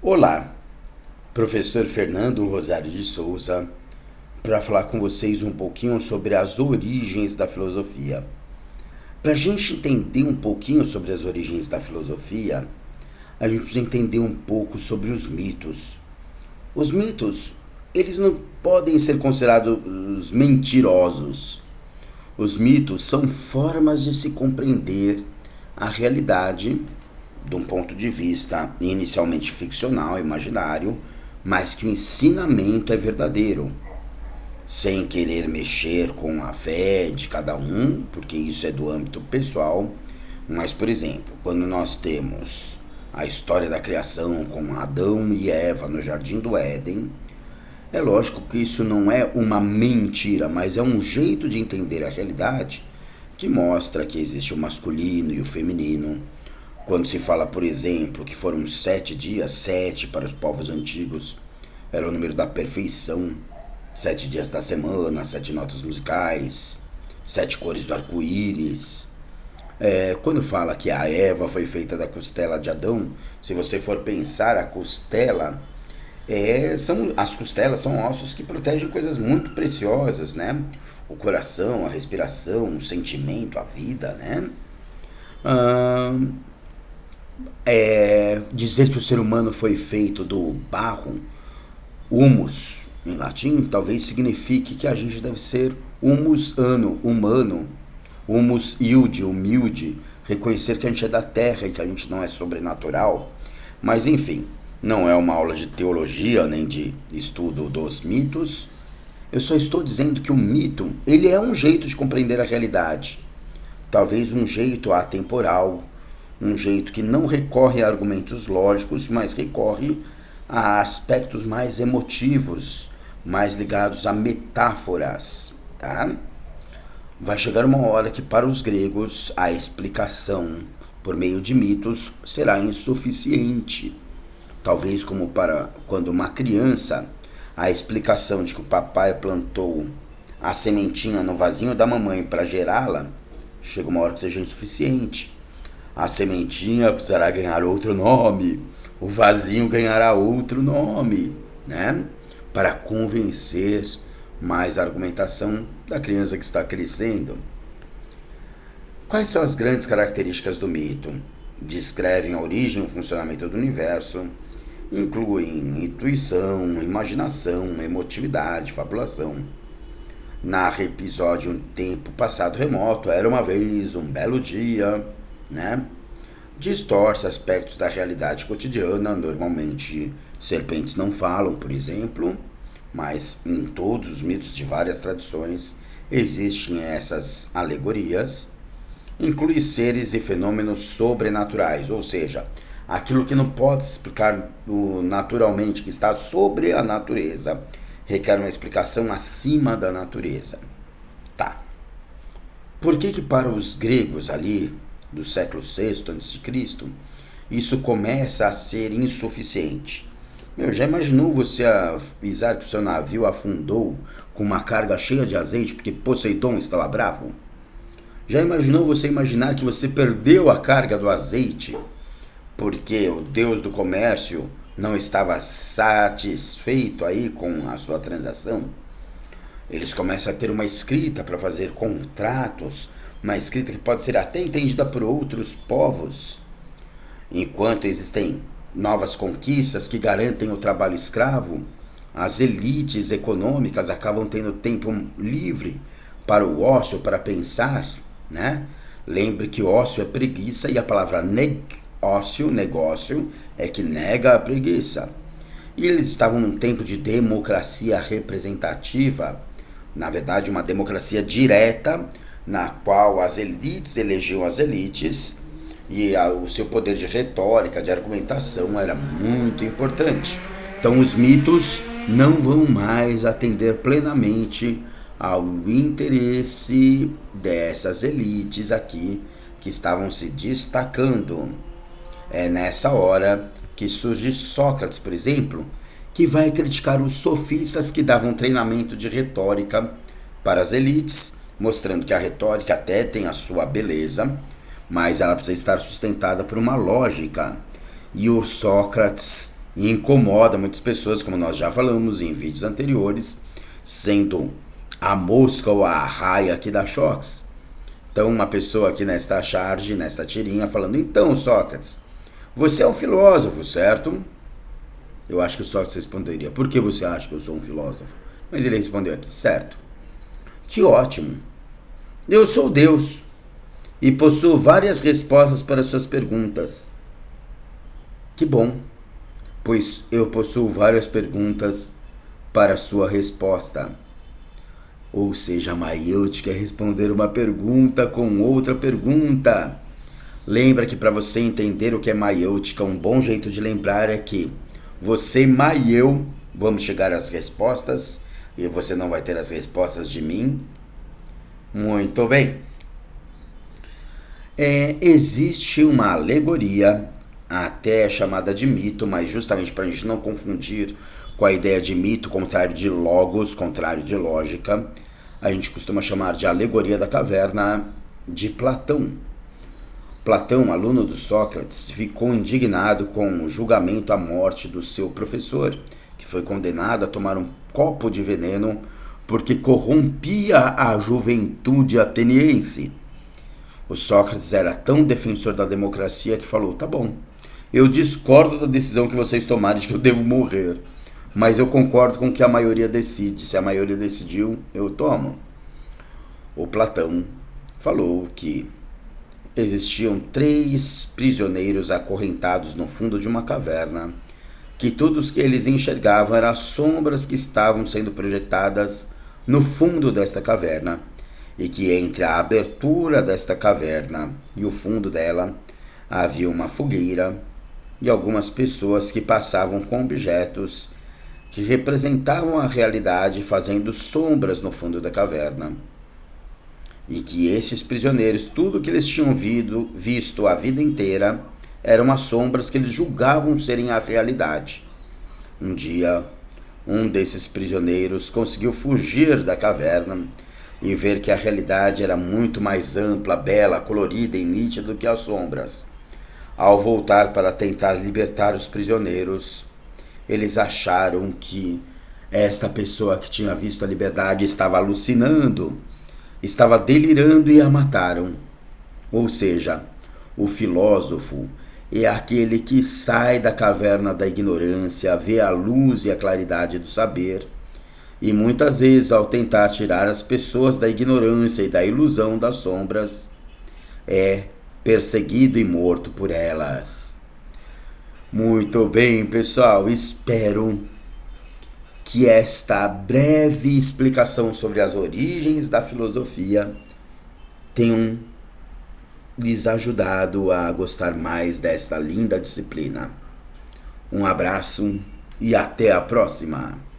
Olá, professor Fernando Rosário de Souza, para falar com vocês um pouquinho sobre as origens da filosofia. Para a gente entender um pouquinho sobre as origens da filosofia, a gente precisa entender um pouco sobre os mitos. Os mitos, eles não podem ser considerados mentirosos. Os mitos são formas de se compreender a realidade de um ponto de vista inicialmente ficcional, imaginário, mas que o ensinamento é verdadeiro, sem querer mexer com a fé de cada um, porque isso é do âmbito pessoal. Mas, por exemplo, quando nós temos a história da criação com Adão e Eva no Jardim do Éden, é lógico que isso não é uma mentira, mas é um jeito de entender a realidade que mostra que existe o masculino e o feminino. Quando se fala, por exemplo, que foram 7 dias, 7 para os povos antigos, era o número da perfeição, 7 dias da semana, 7 notas musicais, 7 cores do arco-íris. Quando fala que a Eva foi feita da costela de Adão, se você for pensar, a costela as costelas são ossos que protegem coisas muito preciosas, né? O coração, a respiração, o sentimento, a vida, né? Ah, Dizer que o ser humano foi feito do barro, humus, em latim, talvez signifique que a gente deve ser humus ano, humano, humus iude, humilde, reconhecer que a gente é da terra e que a gente não é sobrenatural. Mas enfim, não é uma aula de teologia nem de estudo dos mitos. Eu só estou dizendo que o mito, ele é um jeito de compreender a realidade. Talvez um jeito atemporal, um jeito que não recorre a argumentos lógicos, mas recorre a aspectos mais emotivos, mais ligados a metáforas, tá? Vai chegar uma hora que para os gregos a explicação por meio de mitos será insuficiente. Talvez como para quando uma criança, a explicação de que o papai plantou a sementinha no vasinho da mamãe para gerá-la, chega uma hora que seja insuficiente. A sementinha precisará ganhar outro nome, o vasinho ganhará outro nome, né? Para convencer mais a argumentação da criança que está crescendo. Quais são as grandes características do mito? Descrevem a origem e o funcionamento do universo, incluem intuição, imaginação, emotividade, fabulação. Narra episódio um tempo passado remoto, era uma vez, um belo dia, né? Distorce aspectos da realidade cotidiana, normalmente serpentes não falam, por exemplo, mas em todos os mitos de várias tradições existem essas alegorias. Inclui seres e fenômenos sobrenaturais, ou seja, aquilo que não pode se explicar naturalmente, que está sobre a natureza, requer uma explicação acima da natureza. Tá. Por que para os gregos ali, do século VI a.C., isso começa a ser insuficiente? Já imaginou você avisar que o seu navio afundou com uma carga cheia de azeite porque Poseidon estava bravo? Já imaginou você imaginar que você perdeu a carga do azeite porque o deus do comércio não estava satisfeito aí com a sua transação? Eles começam a ter uma escrita para fazer contratos, uma escrita que pode ser até entendida por outros povos. Enquanto existem novas conquistas que garantem o trabalho escravo, as elites econômicas acabam tendo tempo livre para o ócio, para pensar, né? Lembre que ócio é preguiça e a palavra ócio, negócio, é que nega a preguiça. E eles estavam num tempo de democracia representativa, na verdade uma democracia direta, na qual as elites elegiam as elites e o seu poder de retórica, de argumentação era muito importante. Então os mitos não vão mais atender plenamente ao interesse dessas elites aqui que estavam se destacando. É nessa hora que surge Sócrates, por exemplo, que vai criticar os sofistas que davam treinamento de retórica para as elites, mostrando que a retórica até tem a sua beleza, mas ela precisa estar sustentada por uma lógica. E o Sócrates e incomoda muitas pessoas, como nós já falamos em vídeos anteriores, sendo a mosca ou a arraia que dá choques. Então, uma pessoa aqui nesta charge, nesta tirinha, falando: então, Sócrates, você é um filósofo, certo? Eu acho que o Sócrates responderia: por que você acha que eu sou um filósofo? Mas ele respondeu aqui: certo. Que ótimo. Eu sou Deus e possuo várias respostas para suas perguntas. Que bom, pois eu possuo várias perguntas para sua resposta. Ou seja, a maiêutica é responder uma pergunta com outra pergunta. Lembra que para você entender o que é maiêutica, um bom jeito de lembrar é que você e eu vamos chegar às respostas e você não vai ter as respostas de mim. Muito bem. Existe uma alegoria, até chamada de mito, mas justamente para a gente não confundir com a ideia de mito, contrário de logos, contrário de lógica, a gente costuma chamar de alegoria da caverna de Platão. Platão, aluno do Sócrates, ficou indignado com o julgamento à morte do seu professor, que foi condenado a tomar um copo de veneno porque corrompia a juventude ateniense. O Sócrates era tão defensor da democracia que falou: tá bom, eu discordo da decisão que vocês tomarem de que eu devo morrer, mas eu concordo com o que a maioria decide. Se a maioria decidiu, eu tomo. O Platão falou que existiam 3 prisioneiros acorrentados no fundo de uma caverna, que todos que eles enxergavam eram as sombras que estavam sendo projetadas no fundo desta caverna, e que entre a abertura desta caverna e o fundo dela havia uma fogueira e algumas pessoas que passavam com objetos que representavam a realidade, fazendo sombras no fundo da caverna. E que esses prisioneiros, tudo que eles tinham visto a vida inteira, eram as sombras que eles julgavam serem a realidade. Um dia, um desses prisioneiros conseguiu fugir da caverna e ver que a realidade era muito mais ampla, bela, colorida e nítida do que as sombras. Ao voltar para tentar libertar os prisioneiros, eles acharam que esta pessoa que tinha visto a liberdade estava alucinando, estava delirando e a mataram. Ou seja, o filósofo é aquele que sai da caverna da ignorância, vê a luz e a claridade do saber, e muitas vezes, ao tentar tirar as pessoas da ignorância e da ilusão das sombras, é perseguido e morto por elas. Muito bem, pessoal, espero que esta breve explicação sobre as origens da filosofia tenham lhes ajudado a gostar mais desta linda disciplina. Um abraço e até a próxima!